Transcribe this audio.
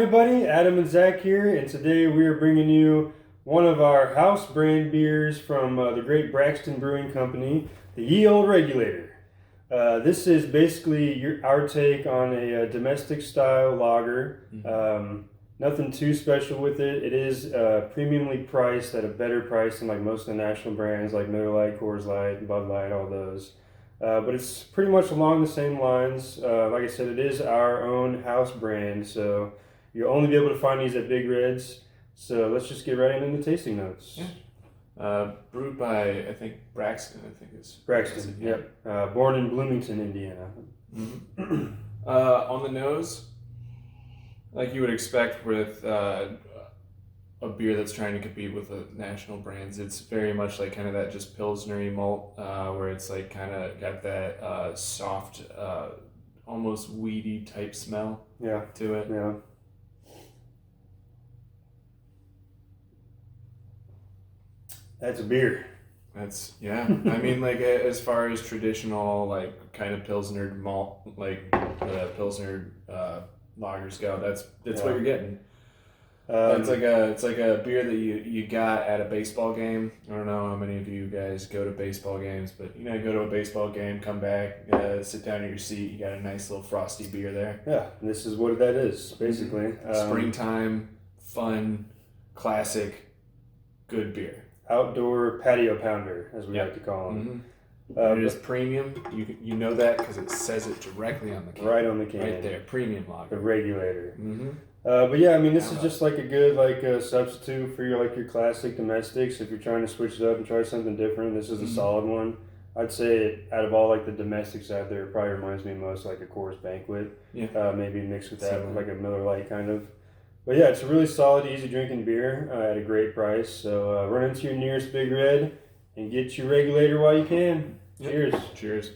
everybody, Adam and Zach here, and today we are bringing you one of our house brand beers from the great Braxton Brewing Company, the Ye Olde Regulator. This is basically our take on a domestic style lager. Nothing too special with it. It is premiumly priced at a better price than like most of the national brands like Miller Lite, Coors Light, Bud Light, all those. But it's pretty much along the same lines. Like I said, it is our own house brand, so you'll only be able to find these at Big Reds. So let's just get right into the tasting notes. Yeah. Brewed by, I think, Braxton, Braxton, yep. Born in Bloomington, Indiana. Mm-hmm. On the nose, like you would expect with a beer that's trying to compete with the national brands, it's very much like kind of that just Pilsner-y malt, where it's like kind of got that soft, almost weedy type smell to it. Yeah. That's a beer. I mean, like as far as traditional, like kind of Pilsner malt, like the Pilsner lagers go, that's what you're getting. It's like a beer that you got at a baseball game. I don't know how many of you guys go to baseball games, but you go to a baseball game, come back, sit down in your seat, you got a nice little frosty beer there. Yeah, this is what that is, basically. Springtime, fun, classic, good beer. Outdoor patio pounder, as we like to call them. It is premium. You know that because it says it directly on the can. Right on the can. Right there, premium lager. The Regulator. But yeah, I mean, this is just like a good substitute for your classic domestics. If you're trying to switch it up and try something different, this is a solid one. I'd say out of all like the domestics out there, it probably reminds me most like a Coors Banquet. Yeah. Maybe mixed with that, like a Miller Lite kind of. But yeah, it's a really solid, easy drinking beer at a great price. So run into your nearest Big Red and get your Regulator while you can. Cheers. Cheers.